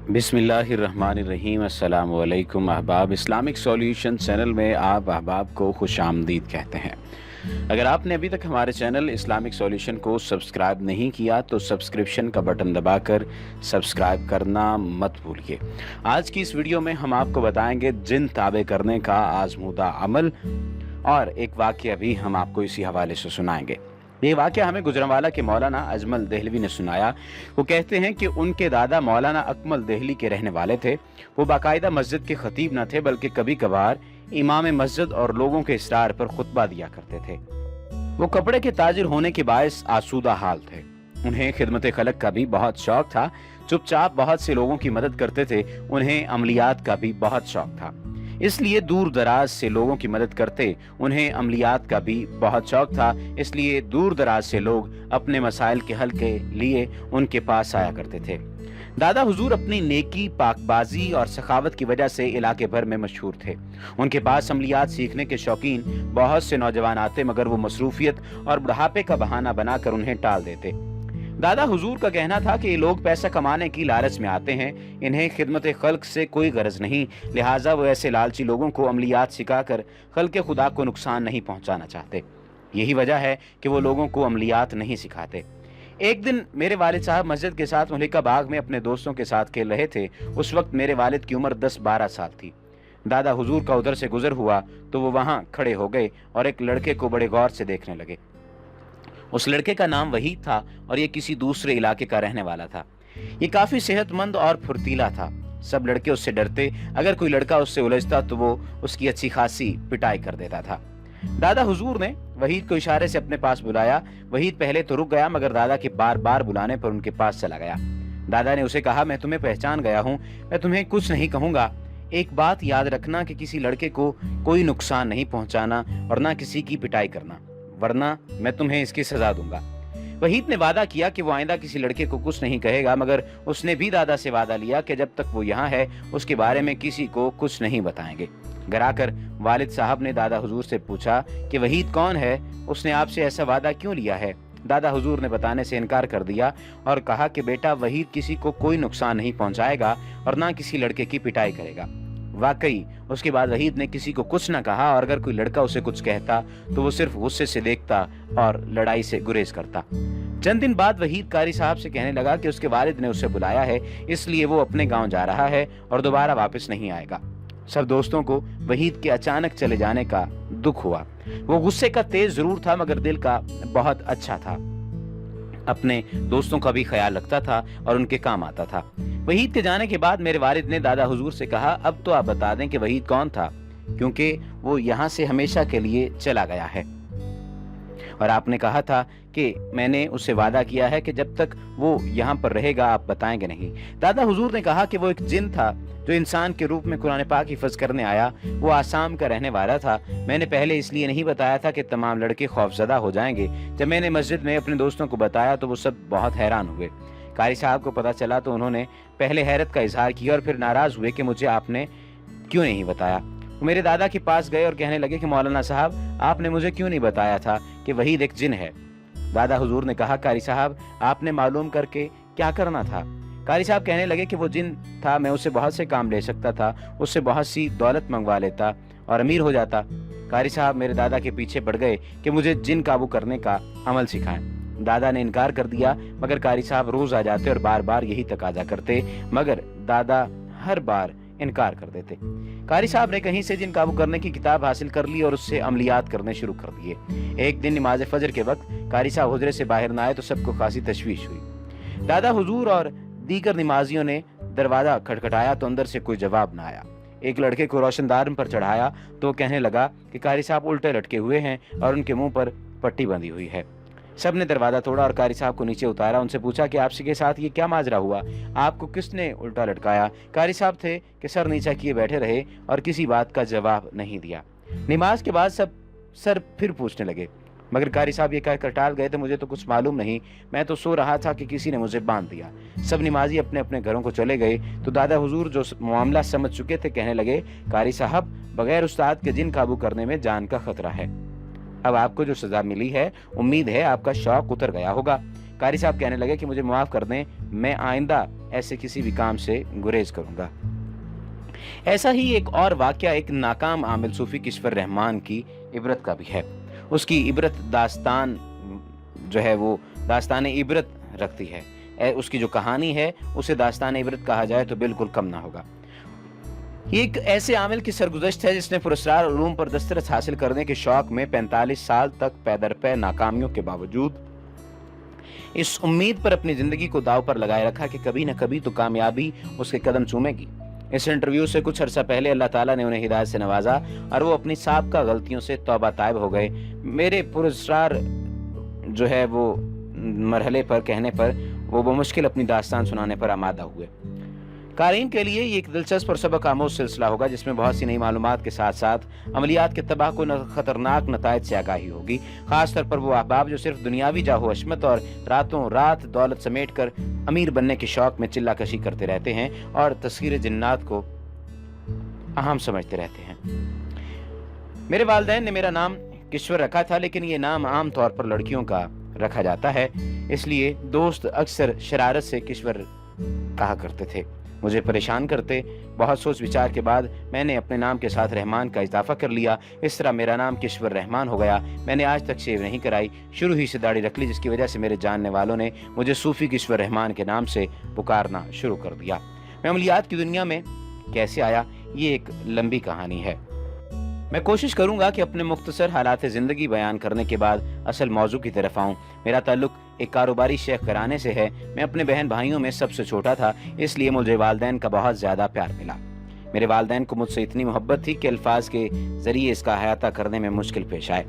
बिस्मिल्लाहिर्रहमानिर्रहीम। अस्सलामु अलैकुम अहबाब। इस्लामिक सॉल्यूशन चैनल में आप अहबाब को खुश आमदीद कहते हैं। अगर आपने अभी तक हमारे चैनल इस्लामिक सॉल्यूशन को सब्सक्राइब नहीं किया तो सब्सक्रिप्शन का बटन दबाकर सब्सक्राइब करना मत भूलिए। आज की इस वीडियो में हम आपको बताएंगे जिन ताबे करने का आजमूदा अमल, और एक वाक़या भी हम आपको इसी हवाले से सुनाएंगे। ये वाक़या हमें गुजरांवाला के मौलाना अजमल देहलवी ने सुनाया। वो कहते हैं कि उनके दादा मौलाना अकमल देहली के रहने वाले थे। वो बाकायदा मस्जिद के खतीब न थे, बल्कि कभी कभार इमाम मस्जिद और लोगों के इसरार पर खुतबा दिया करते थे। वो कपड़े के ताजिर होने के बायस आसूदा हाल थे। उन्हें खिदमत खलक का भी बहुत शौक था। चुपचाप बहुत से लोगों की मदद करते थे। उन्हें अमलियात का भी बहुत शौक था, इसलिए दूर दराज से लोगों की मदद करते। उन्हें अमलियात का भी बहुत शौक था, इसलिए दूर दराज से लोग अपने मसाइल के हल के लिए उनके पास आया करते थे। दादा हुजूर अपनी नेकी, पाकबाजी और सखावत की वजह से इलाके भर में मशहूर थे। उनके पास अमलियात सीखने के शौकीन बहुत से नौजवान आते, मगर वो मसरूफियत और बुढ़ापे का बहाना बनाकर उन्हें टाल देते। दादा हुजूर का कहना था कि ये लोग पैसा कमाने की लालच में आते हैं, इन्हें खिदमत खल्क से कोई गरज नहीं, लिहाजा वो ऐसे लालची लोगों को अमलियात सिखाकर खल्क खुदा को नुकसान नहीं पहुंचाना चाहते। यही वजह है कि वो लोगों को अमलियात नहीं सिखाते। एक दिन मेरे वालिद साहब मस्जिद के साथ मलिका बाग में अपने दोस्तों के साथ खेल रहे थे। उस वक्त मेरे वालिद की उम्र 10-12 साल थी। दादा हुजूर का उधर से गुजर हुआ तो वो वहां खड़े हो गए और एक लड़के को बड़े गौर से देखने लगे। उस लड़के का नाम वहीद था और ये किसी दूसरे इलाके का रहने वाला था। ये काफी सेहतमंद और फुर्तीला था। सब लड़के उससे डरते। अगर कोई लड़का उससे उलझता तो वो उसकी अच्छी खासी पिटाई कर देता था। दादा हुजूर ने वहीद को इशारे से अपने पास बुलाया। वहीद पहले तो रुक गया, मगर दादा के बार बार बुलाने पर उनके पास चला गया। दादा ने उसे कहा, मैं तुम्हें पहचान गया हूँ, मैं तुम्हें कुछ नहीं कहूंगा। एक बात याद रखना कि किसी लड़के को कोई नुकसान नहीं पहुंचाना और ना किसी की पिटाई करना, वरना मैं तुम्हें इसकी सजा दूंगा। वहीद ने वादा किया कि वो आइंदा किसी लड़के को कुछ नहीं कहेगा, मगर उसने भी दादा से वादा लिया कि जब तक वो यहाँ है उसके बारे में किसी को कुछ नहीं बताएंगे। घर आकर वालिद साहब ने दादा हुजूर से पूछा कि वहीद कौन है, उसने आपसे ऐसा वादा क्यों लिया है। दादा हुजूर ने बताने से इनकार कर दिया और कहा कि बेटा, वहीद किसी को कोई नुकसान नहीं पहुंचाएगा और ना किसी लड़के की पिटाई करेगा। वाकई उसके बाद वहीद ने किसी को कुछ न कहा, और अगर कोई लड़का उसे कुछ कहता तो वो सिर्फ गुस्से से देखता और लड़ाई से गुरेज करता। चंद दिन बाद वहीद कारी साहब से कहने लगा कि उसके वालिद ने उसे बुलाया है, इसलिए वो अपने गांव जा रहा है और दोबारा वापस नहीं आएगा। सब दोस्तों को वहीद के अचानक चले जाने का दुख हुआ। वो गुस्से का तेज जरूर था, मगर दिल का बहुत अच्छा था। अपने दोस्तों का भी ख्याल रखता था और उनके काम आता था। वहीद के जाने के बाद मेरे वालिद ने दादा हुजूर से कहा, अब तो आप बता दें कि वहीद कौन था, क्योंकि वो यहाँ से हमेशा के लिए चला गया है और आपने कहा था कि मैंने उससे वादा किया है कि जब तक वो यहाँ पर रहेगा आप बताएंगे नहीं। दादा हुजूर ने कहा कि वो एक जिन था जो इंसान के रूप में कुरान पाक हिफ्ज करने आया। वो आसाम का रहने वाला था। मैंने पहले इसलिए नहीं बताया था कि तमाम लड़के खौफजदा हो जाएंगे। जब मैंने मस्जिद में अपने दोस्तों को बताया तो वो सब बहुत हैरान हुए। कारी साहब को पता चला तो उन्होंने पहले हैरत का इजहार किया और फिर नाराज हुए कि मुझे आपने क्यों नहीं बताया। वो मेरे दादा के पास गए और कहने लगे कि मौलाना साहब, आपने मुझे क्यों नहीं बताया था कि वहीद एक जिन है। दादा हुजूर ने कहा, कारी साहब, आपने मालूम करके क्या करना था। कारी साहब कहने लगे कि वो जिन था, मैं उससे बहुत से काम ले सकता था, उससे बहुत सी दौलत मंगवा लेता और अमीर हो जाता। कारी साहब मेरे दादा के पीछे पड़ गए कि मुझे जिन काबू करने का अमल सिखाएं। दादा ने इनकार कर दिया, मगर कारी साहब रोज आ जाते और बार बार यही तकाजा करते, मगर दादा हर बार इनकार कर देते। कारी साहब ने कहीं से जिन काबू करने की किताब हासिल कर ली और उससे अमलियात करने शुरू कर दिए। एक दिन नमाज फजर के वक्त कारी साहब हुजरे से बाहर न आए तो सबको खासी तशवीश हुई। दादा हुजूर और दीगर नमाजियों ने दरवाजा खटखटाया तो अंदर से कोई जवाब न आया। एक लड़के को रोशनदार पर चढ़ाया तो कहने लगा कि कारी साहब उल्टे लटके हुए हैं और उनके मुंह पर पट्टी बंधी हुई है। सब ने दरवाजा तोड़ा और कारी साहब को नीचे उतारा। उनसे पूछा कि आपसे के साथ ये क्या माजरा हुआ, आपको किसने उल्टा लटकाया। कारी साहब थे कि सर नीचा किए बैठे रहे और किसी बात का जवाब नहीं दिया। नमाज के बाद सब सर फिर पूछने लगे, मगर कारी साहब ये कहकर टाल गए थे, मुझे तो कुछ मालूम नहीं, मैं तो सो रहा था कि किसी ने मुझे बांध दिया। सब नमाजी अपने अपने घरों को चले गए तो दादा हुजूर जो मामला समझ चुके थे कहने लगे, कारी साहब, बगैर उस्ताद के जिन काबू करने में जान का खतरा है। अब आपको जो सजा मिली है, उम्मीद है आपका शौक उतर गया होगा। क़ारी साहब कहने लगे कि मुझे माफ़ कर दें, मैं आइंदा ऐसे किसी भी काम से गुरेज करूँगा। ऐसा ही एक और वाक़या एक नाकाम आमिल सूफ़ी किश्वर रहमान की इबरत का भी है। उसकी इबरत दास्तान जो है वो दास्तान इबरत रखती है। उसकी जो कहानी है उसे दास्तान इबरत कहा जाए तो बिल्कुल कम ना होगा। ये एक ऐसे आमिल की सरगुज़श्त है जिसने पुरस्कार उलूम पर दस्तरस हासिल करने के शौक में 45 साल तक पैदरपै नाकामियों के बावजूद इस उम्मीद पर अपनी ज़िंदगी को दांव पर लगाए रखा कि कभी न कभी तो कामयाबी उसके कदम चूमेगी। इस इंटरव्यू से कुछ अरसा पहले अल्लाह ताला ने उन्हें हिदायत से नवाजा और वो अपनी साबका गलतियों से तौबा ताइब हो गए। मेरे पुरस्कार जो है वो मरहले पर कहने पर वो बमुश्किल अपनी दास्तान सुनाने पर आमादा हुए। क़ारीन के लिए ये एक दिलचस्प और सबक आमोज़ सिलसिला होगा जिसमें बहुत सी नई मालूमात के साथ साथ अमलियात के तबाहकुन ख़तरनाक नताइज से आगाही होगी। ख़ास तौर पर वो अहबाब जो सिर्फ दुनियावी जाहो अशमत और रातों रात दौलत समेट कर अमीर बनने के शौक में चिल्लाकशी करते रहते हैं और तस्खीर जिन्नात को अहम समझते रहते हैं। मेरे वालिदैन ने मेरा नाम किश्वर रखा था, लेकिन ये नाम आम तौर पर लड़कियों का रखा जाता है, इसलिए दोस्त अक्सर शरारत से किश्वर कहा करते थे, मुझे परेशान करते। बहुत सोच विचार के बाद मैंने अपने नाम के साथ रहमान का इजाफा कर लिया। इस तरह मेरा नाम किश्वर रहमान हो गया। मैंने आज तक शेव नहीं कराई, शुरू ही से दाढ़ी रख ली, जिसकी वजह से मेरे जानने वालों ने मुझे सूफी किश्वर रहमान के नाम से पुकारना शुरू कर दिया। मैं अमलियात की दुनिया में कैसे आया, ये एक लंबी कहानी है। मैं कोशिश करूंगा कि अपने मुख्तसर हालात ज़िंदगी बयान करने के बाद असल मौजू की तरफ आऊं। मेरा ताल्लुक एक कारोबारी शेख घराने से है। मैं अपने बहन भाइयों में सबसे छोटा था, इसलिए मुझे वालिदैन का बहुत ज़्यादा प्यार मिला। मेरे वालिदैन को मुझसे इतनी मोहब्बत थी कि अल्फाज के ज़रिए इसका अहाता करने में मुश्किल पेश आए।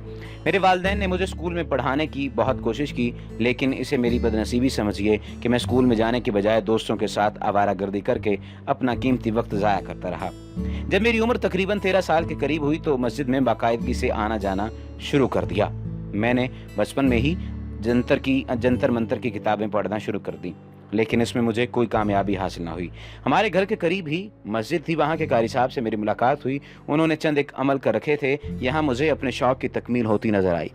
मेरे वालिदैन ने मुझे स्कूल में पढ़ाने की बहुत कोशिश की, लेकिन इसे मेरी बदनसीबी समझिए कि मैं स्कूल में जाने के बजाय दोस्तों के साथ आवारागर्दी करके अपना कीमती वक्त ज़ाया करता रहा। जब मेरी उम्र तकरीबन 13 साल के करीब हुई तो मस्जिद में बाकायदगी से आना जाना शुरू कर दिया। मैंने बचपन में ही जंतर मंतर की किताबें पढ़ना शुरू कर दी, लेकिन इसमें मुझे कोई कामयाबी हासिल ना हुई। हमारे घर के करीब ही मस्जिद थी, वहाँ के क़ारी साहब से मेरी मुलाकात हुई। उन्होंने चंद एक अमल कर रखे थे, यहाँ मुझे अपने शौक़ की तकमील होती नज़र आई।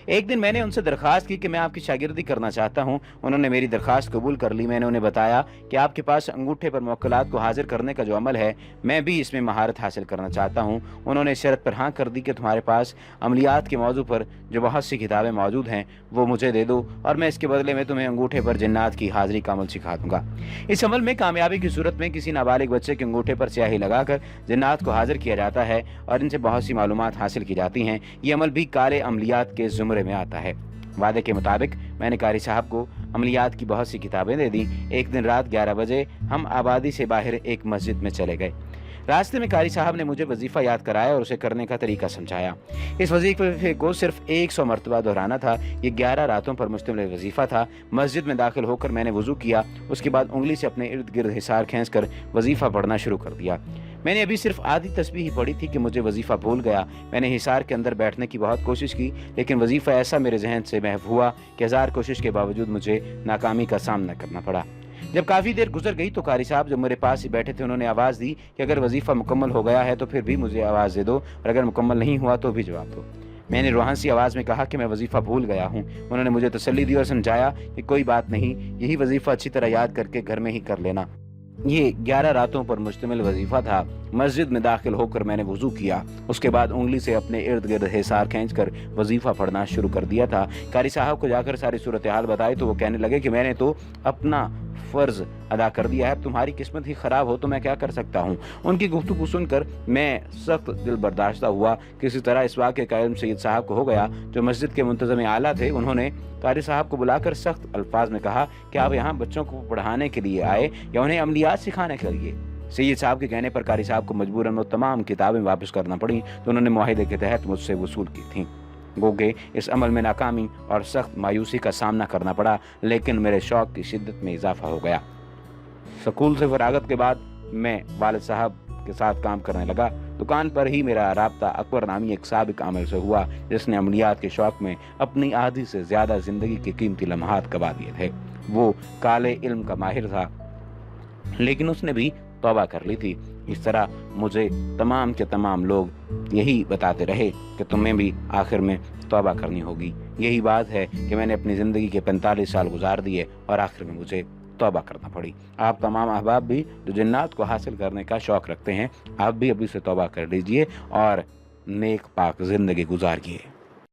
एक दिन मैंने उनसे दरख्वास्त की कि मैं आपकी शागिर्दी करना चाहता हूँ। उन्होंने मेरी दरख्वास्त कबूल कर ली। मैंने उन्हें बताया कि आपके पास अंगूठे पर मुवक्कलात को हाजिर करने का जो अमल है, मैं भी इसमें महारत हासिल करना चाहता हूँ। उन्होंने इस शर्त पर हाँ कर दी कि तुम्हारे पास अमलियात के मौजू पर जो बहुत सी किताबें मौजूद हैं वो मुझे दे दो और मैं इसके बदले में तुम्हें अंगूठे पर जिन्नात की हाजिरी का अमल सिखा दूंगा। इस अमल में कामयाबी की सूरत में किसी नाबालिग बच्चे के अंगूठे पर स्याही लगाकर जिन्नात को हाजिर किया जाता है और इनसे बहुत सी मालूमात हासिल की जाती हैं। ये अमल भी काले अमलियात के ज़ुमरे में आता है। वादे के मुताबिक मैंने क़ारी साहब को अमलियात की बहुत सी किताबें दे दी। एक दिन रात 11 बजे हम आबादी से बाहर एक मस्जिद में चले गए। रास्ते में क़ारी साहब ने मुझे वजीफ़ा याद कराया और उसे करने का तरीका समझाया। इस वजीफ़े को सिर्फ 100 मरतबा दोहराना था। ये 11 रातों पर मुश्तमिल वजीफ़ा था। मस्जिद में दाखिल होकर मैंने वज़ू किया, उसके बाद उंगली से अपने इर्द गिर्द हिसार खींच कर वजीफ़ा पढ़ना शुरू कर दिया। मैंने अभी सिर्फ आधी तस्बीह ही पढ़ी थी कि मुझे वजीफ़ा भूल गया। मैंने हिसार के अंदर बैठने की बहुत कोशिश की, लेकिन वजीफ़ा ऐसा मेरे जहन से महव हुआ कि 1000 कोशिश के बावजूद मुझे नाकामी का सामना करना पड़ा। जब काफ़ी देर गुजर गई तो क़ारी साहब जो मेरे पास ही बैठे थे, उन्होंने आवाज़ दी कि अगर वजीफ़ा मुकम्मल हो गया है तो फिर भी मुझे आवाज़ दे दो और अगर मुकम्मल नहीं हुआ तो भी जवाब दो। मैंने रूहान सी आवाज़ में कहा कि मैं वजीफ़ा भूल गया हूँ। उन्होंने मुझे तसल्ली दी और समझाया कि कोई बात नहीं, यही वजीफ़ा अच्छी तरह याद करके घर में ही कर लेना। ये 11 रातों पर मुश्तमिल वजीफ़ा था। मस्जिद में दाखिल होकर मैंने वज़ू किया, उसके बाद उंगली से अपने इर्द गिर्द हिसार खींच कर वजीफ़ा पढ़ना शुरू कर दिया था। क़ारी साहब को जाकर सारी सूरत हाल बताई तो वो कहने लगे कि मैंने तो अपना फ़र्ज़ अदा कर दिया है, अब तुम्हारी किस्मत ही ख़राब हो तो मैं क्या कर सकता हूँ। उनकी गुफ्तगू सुनकर मैं सख्त दिल बर्दाश्ता हुआ। किसी तरह इस वाक़े का इल्म सैयद साहब को हो गया, जो मस्जिद के मुंतज़िम आला थे। उन्होंने क़ारी साहब को बुलाकर सख्त अल्फाज में कहा कि आप यहाँ बच्चों को पढ़ाने के लिए आए या उन्हें अमलियात सिखाने के लिए। सैयद साहब के कहने पर क़ारी साहब को मजबूरन वो तमाम किताबें वापस करना पड़ी तो उन्होंने मुआहिदे के तहत मुझसे वसूल की थीं। गोगे इस अमल में नाकामी और सख्त मायूसी का सामना करना पड़ा, लेकिन मेरे शौक़ की शिद्दत में इजाफा हो गया। स्कूल से फरागत के बाद मैं वालिद साहब के साथ काम करने लगा। दुकान पर ही मेरा राब्ता अकबर नामी एक साबिक आमिल से हुआ, जिसने अमलियात के शौक़ में अपनी आधी से ज़्यादा ज़िंदगी के कीमती लम्हात गवा दिए थे। वो काले इल्म का माहिर था, लेकिन उसने भी तौबा कर ली थी। इस तरह मुझे तमाम के तमाम लोग यही बताते रहे कि तुम्हें भी आखिर में तौबा करनी होगी। यही बात है कि मैंने अपनी ज़िंदगी के 45 साल गुजार दिए और आखिर में मुझे तौबा करना पड़ी। आप तमाम अहबाब भी जो जन्नत को हासिल करने का शौक़ रखते हैं, आप भी अभी से तौबा कर लीजिए और नेक पाक ज़िंदगी गुजारिए।